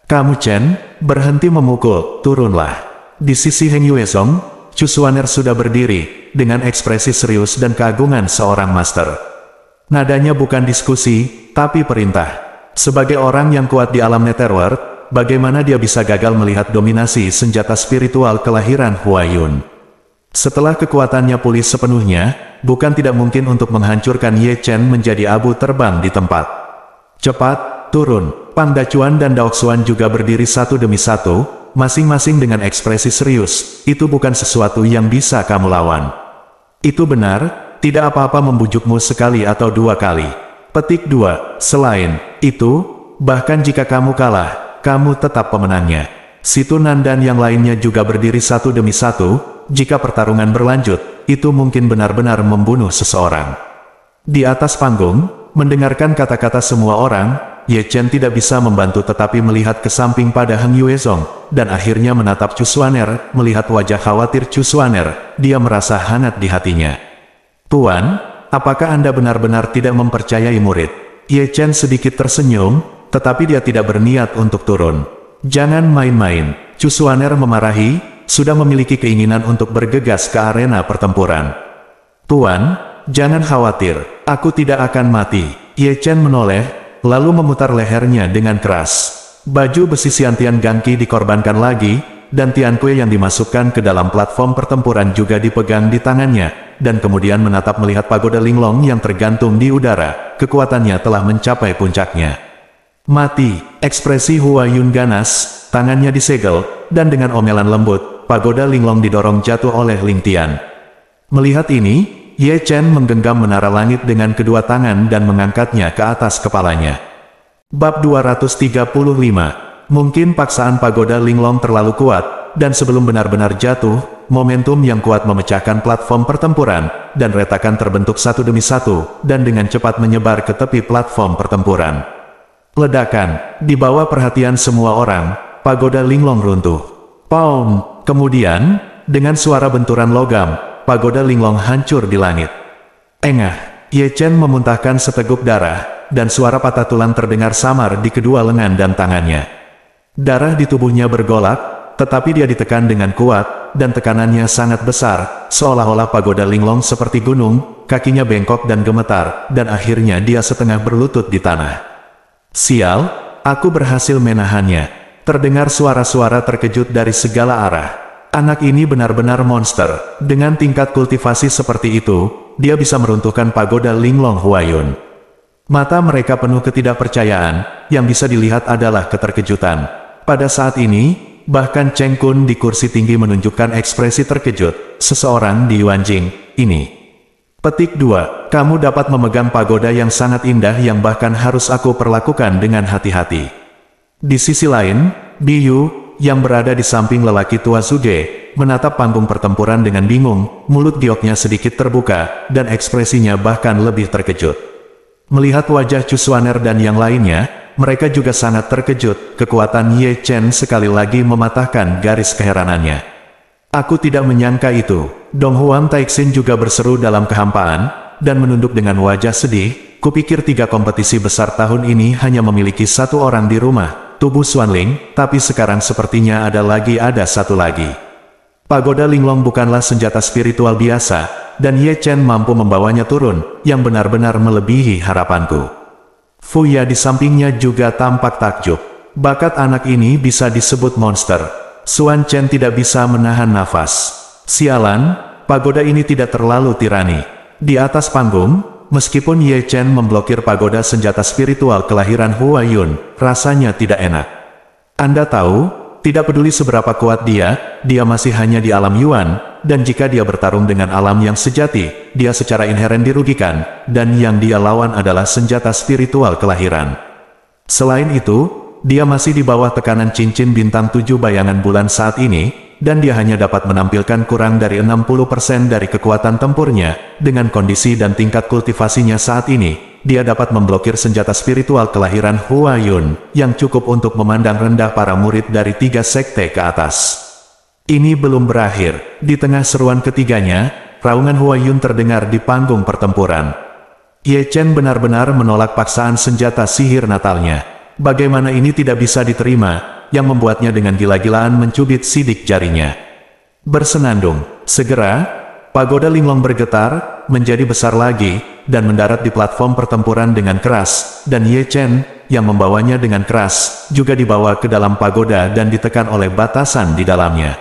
Kamu Chen, berhenti memukul, turunlah. Di sisi Heng Yuezong, Chu Xuaner sudah berdiri, dengan ekspresi serius dan keagungan seorang master. Nadanya bukan diskusi, tapi perintah. Sebagai orang yang kuat di alam Netherworld, bagaimana dia bisa gagal melihat dominasi senjata spiritual kelahiran Hua Yun? Setelah kekuatannya pulih sepenuhnya, bukan tidak mungkin untuk menghancurkan Ye Chen menjadi abu terbang di tempat. Cepat, turun. Pang Dacuan dan Daoxuan juga berdiri satu demi satu, masing-masing dengan ekspresi serius. Itu bukan sesuatu yang bisa kamu lawan. Itu benar, tidak apa-apa membujukmu sekali atau dua kali. Petik 2. Selain itu, bahkan jika kamu kalah, kamu tetap pemenangnya. Situnan dan yang lainnya juga berdiri satu demi satu. Jika pertarungan berlanjut, itu mungkin benar-benar membunuh seseorang. Di atas panggung, mendengarkan kata-kata semua orang, Ye Chen tidak bisa membantu tetapi melihat ke samping pada Heng Yuezong, dan akhirnya menatap Chu Xuaner. Melihat wajah khawatir Chu Xuaner, dia merasa hangat di hatinya. Tuan, apakah Anda benar-benar tidak mempercayai murid? Ye Chen sedikit tersenyum, tetapi dia tidak berniat untuk turun. Jangan main-main, Chu Xuaner memarahi, sudah memiliki keinginan untuk bergegas ke arena pertempuran. Tuan, jangan khawatir, aku tidak akan mati. Ye Chen menoleh, lalu memutar lehernya dengan keras. Baju besi Xiantian Gangqi dikorbankan lagi, dan Tian Kue yang dimasukkan ke dalam platform pertempuran juga dipegang di tangannya, dan kemudian menatap melihat pagoda Linglong yang tergantung di udara. Kekuatannya telah mencapai puncaknya. Mati, ekspresi Hua Yun ganas, tangannya disegel, dan dengan omelan lembut, pagoda Linglong didorong jatuh oleh Ling Tian. Melihat ini, Ye Chen menggenggam menara langit dengan kedua tangan dan mengangkatnya ke atas kepalanya. Bab 235. Mungkin paksaan pagoda Linglong terlalu kuat, dan sebelum benar-benar jatuh, momentum yang kuat memecahkan platform pertempuran, dan retakan terbentuk satu demi satu, dan dengan cepat menyebar ke tepi platform pertempuran. Ledakan, di bawah perhatian semua orang, pagoda Linglong runtuh. Pound! Kemudian, dengan suara benturan logam, pagoda Linglong hancur di langit. Engah, Ye Chen memuntahkan seteguk darah, dan suara patah tulang terdengar samar di kedua lengan dan tangannya. Darah di tubuhnya bergolak, tetapi dia ditekan dengan kuat, dan tekanannya sangat besar, seolah-olah pagoda Linglong seperti gunung, kakinya bengkok dan gemetar, dan akhirnya dia setengah berlutut di tanah. Sial, aku berhasil menahannya. Terdengar suara-suara terkejut dari segala arah. Anak ini benar-benar monster. Dengan tingkat kultivasi seperti itu, dia bisa meruntuhkan pagoda Linglong Huayun. Mata mereka penuh ketidakpercayaan, yang bisa dilihat adalah keterkejutan. Pada saat ini, bahkan Cheng Kun di kursi tinggi menunjukkan ekspresi terkejut. Seseorang di Yuanjing, ini. Petik 2. Kamu dapat memegang pagoda yang sangat indah yang bahkan harus aku perlakukan dengan hati-hati. Di sisi lain, Biyu, yang berada di samping lelaki tua Zuge, menatap panggung pertempuran dengan bingung, mulut gioknya sedikit terbuka, dan ekspresinya bahkan lebih terkejut. Melihat wajah Chu Xuaner dan yang lainnya, mereka juga sangat terkejut. Kekuatan Ye Chen sekali lagi mematahkan garis keheranannya. Aku tidak menyangka itu. Dong Huang Taixin juga berseru dalam kehampaan, dan menunduk dengan wajah sedih. Kupikir 3 kompetisi besar tahun ini hanya memiliki 1 orang di rumah. Tubuh Xuanling, tapi sekarang sepertinya ada satu lagi. Pagoda Linglong bukanlah senjata spiritual biasa, dan Ye Chen mampu membawanya turun, yang benar-benar melebihi harapanku. Fuya di sampingnya juga tampak takjub. Bakat anak ini bisa disebut monster. Xuan Chen tidak bisa menahan nafas. Sialan, pagoda ini tidak terlalu tirani. Di atas panggung, meskipun Ye Chen memblokir pagoda senjata spiritual kelahiran Hua Yun, rasanya tidak enak. Anda tahu, tidak peduli seberapa kuat dia masih hanya di alam Yuan, dan jika dia bertarung dengan alam yang sejati, dia secara inheren dirugikan, dan yang dia lawan adalah senjata spiritual kelahiran. Selain itu, dia masih di bawah tekanan cincin bintang 7 bayangan bulan saat ini, dan dia hanya dapat menampilkan kurang dari 60% dari kekuatan tempurnya. Dengan kondisi dan tingkat kultivasinya saat ini, dia dapat memblokir senjata spiritual kelahiran Hua Yun, yang cukup untuk memandang rendah para murid dari 3 sekte ke atas. Ini belum berakhir. Di tengah seruan ketiganya, raungan Hua Yun terdengar di panggung pertempuran. Ye Chen benar-benar menolak paksaan senjata sihir natalnya. Bagaimana ini tidak bisa diterima, yang membuatnya dengan gila-gilaan mencubit sidik jarinya. Bersenandung, segera, pagoda Linglong bergetar, menjadi besar lagi, dan mendarat di platform pertempuran dengan keras, dan Ye Chen, yang membawanya dengan keras, juga dibawa ke dalam pagoda dan ditekan oleh batasan di dalamnya.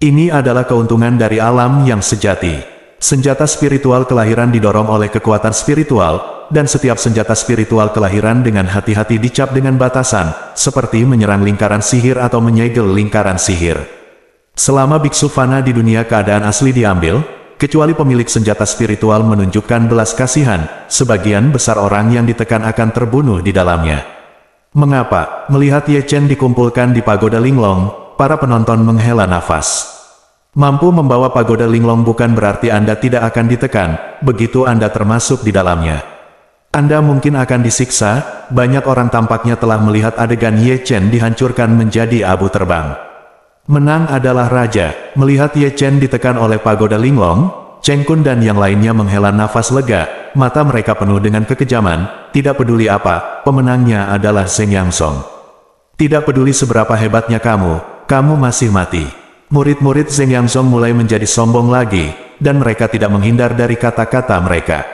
Ini adalah keuntungan dari alam yang sejati. Senjata spiritual kelahiran didorong oleh kekuatan spiritual, dan setiap senjata spiritual kelahiran dengan hati-hati dicap dengan batasan, seperti menyerang lingkaran sihir atau menyegel lingkaran sihir. Selama biksu fana di dunia keadaan asli diambil, kecuali pemilik senjata spiritual menunjukkan belas kasihan, sebagian besar orang yang ditekan akan terbunuh di dalamnya. Mengapa? Melihat Ye Chen dikumpulkan di pagoda Linglong, para penonton menghela nafas. Mampu membawa pagoda Linglong bukan berarti Anda tidak akan ditekan, begitu Anda termasuk di dalamnya. Anda mungkin akan disiksa, banyak orang tampaknya telah melihat adegan Ye Chen dihancurkan menjadi abu terbang. Menang adalah raja. Melihat Ye Chen ditekan oleh pagoda Linglong, Cheng Kun dan yang lainnya menghela nafas lega, mata mereka penuh dengan kekejaman, tidak peduli apa, pemenangnya adalah Zheng Yangsong. Tidak peduli seberapa hebatnya kamu masih mati. Murid-murid Zheng Yangsong mulai menjadi sombong lagi, dan mereka tidak menghindar dari kata-kata mereka.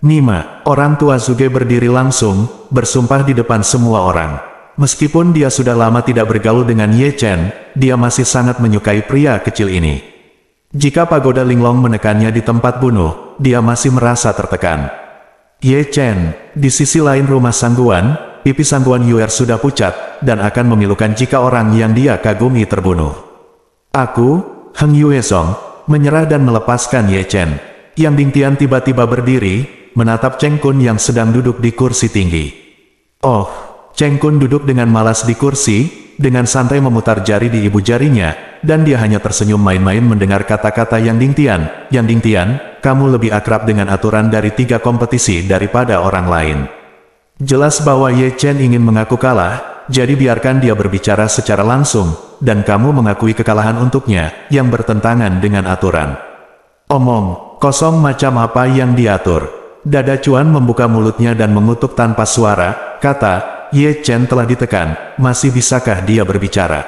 Nima, orang tua Zhuge berdiri langsung, bersumpah di depan semua orang. Meskipun dia sudah lama tidak bergaul dengan Ye Chen, dia masih sangat menyukai pria kecil ini. Jika pagoda Linglong menekannya di tempat bunuh, dia masih merasa tertekan. Ye Chen, di sisi lain rumah Sangguan, pipi Sangguan Yuer sudah pucat, dan akan memilukan jika orang yang dia kagumi terbunuh. Aku, Heng Yuezong, menyerah dan melepaskan Ye Chen. Yang Dingtian tiba-tiba berdiri, menatap Cheng Kun yang sedang duduk di kursi tinggi. Oh, Cheng Kun duduk dengan malas di kursi, dengan santai memutar jari di ibu jarinya, dan dia hanya tersenyum main-main mendengar kata-kata Yang Dingtian. Yang Dingtian, kamu lebih akrab dengan aturan dari 3 kompetisi daripada orang lain. Jelas bahwa Ye Chen ingin mengaku kalah, jadi biarkan dia berbicara secara langsung, dan kamu mengakui kekalahan untuknya, yang bertentangan dengan aturan. Omong kosong macam apa yang diatur? Dada Cuan membuka mulutnya dan mengutuk tanpa suara, kata, Ye Chen telah ditekan, masih bisakah dia berbicara?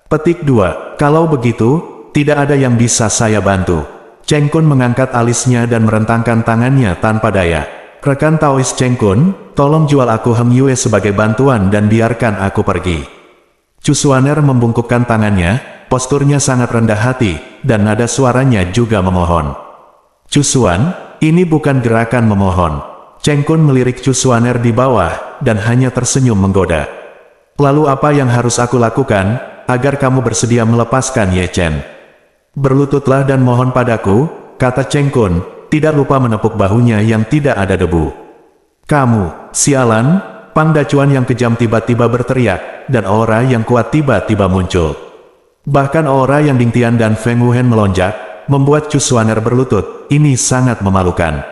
Petik 2, kalau begitu, tidak ada yang bisa saya bantu. Cheng Kun mengangkat alisnya dan merentangkan tangannya tanpa daya. Rekan Taois Cheng Kun, tolong jual aku Heng Yue sebagai bantuan dan biarkan aku pergi. Chu Xuaner membungkukkan tangannya, posturnya sangat rendah hati, dan nada suaranya juga memohon. Chu Xuan, ini bukan gerakan memohon. Cheng Kun melirik Chu Xuaner di bawah, dan hanya tersenyum menggoda. Lalu apa yang harus aku lakukan, agar kamu bersedia melepaskan Ye Chen? Berlututlah dan mohon padaku, kata Cheng Kun, tidak lupa menepuk bahunya yang tidak ada debu. Kamu, sialan, Pang Dacuan yang kejam tiba-tiba berteriak, dan aura yang kuat tiba-tiba muncul. Bahkan aura yang Dingtian dan Feng Wuhen melonjak, membuat Chu Xuaner berlutut, ini sangat memalukan.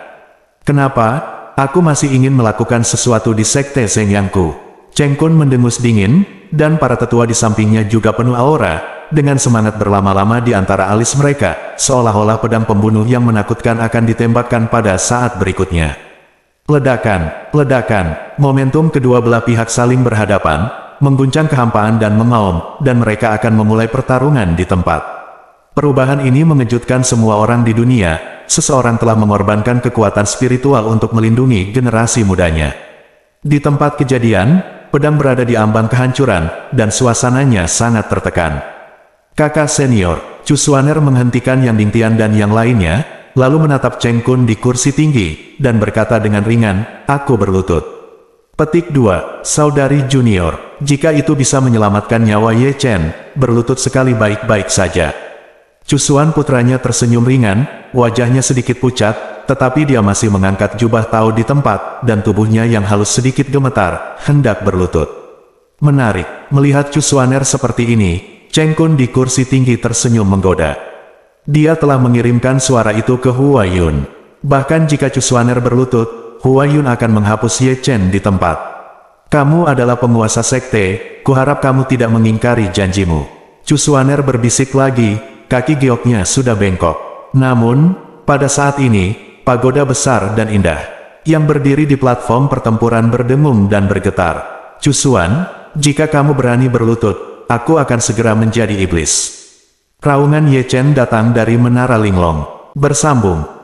Kenapa? Aku masih ingin melakukan sesuatu di sekte Zheng Yangku. Cheng Kun mendengus dingin, dan para tetua di sampingnya juga penuh aura, dengan semangat berlama-lama di antara alis mereka, seolah-olah pedang pembunuh yang menakutkan akan ditembakkan pada saat berikutnya. Ledakan, ledakan, momentum kedua belah pihak saling berhadapan, mengguncang kehampaan dan mengaum, dan mereka akan memulai pertarungan di tempat. Perubahan ini mengejutkan semua orang di dunia, seseorang telah mengorbankan kekuatan spiritual untuk melindungi generasi mudanya. Di tempat kejadian, pedang berada di ambang kehancuran, dan suasananya sangat tertekan. Kakak senior, Chu Xuaner menghentikan Yang Dingtian dan yang lainnya, lalu menatap Cheng Kun di kursi tinggi, dan berkata dengan ringan, aku berlutut. Petik 2, saudari junior, jika itu bisa menyelamatkan nyawa Ye Chen, berlutut sekali baik-baik saja. Chu Xuan putranya tersenyum ringan, wajahnya sedikit pucat, tetapi dia masih mengangkat jubah Tao di tempat, dan tubuhnya yang halus sedikit gemetar, hendak berlutut. Menarik, melihat Chu Xuaner seperti ini, Cheng Kun di kursi tinggi tersenyum menggoda. Dia telah mengirimkan suara itu ke Hua Yun. Bahkan jika Chu Xuaner berlutut, Hua Yun akan menghapus Ye Chen di tempat. Kamu adalah penguasa sekte, kuharap kamu tidak mengingkari janjimu. Chu Xuaner berbisik lagi, kaki gioknya sudah bengkok. Namun, pada saat ini, pagoda besar dan indah, yang berdiri di platform pertempuran berdengung dan bergetar. Chu Xuan, jika kamu berani berlutut, aku akan segera menjadi iblis. Raungan Ye Chen datang dari Menara Linglong. Bersambung.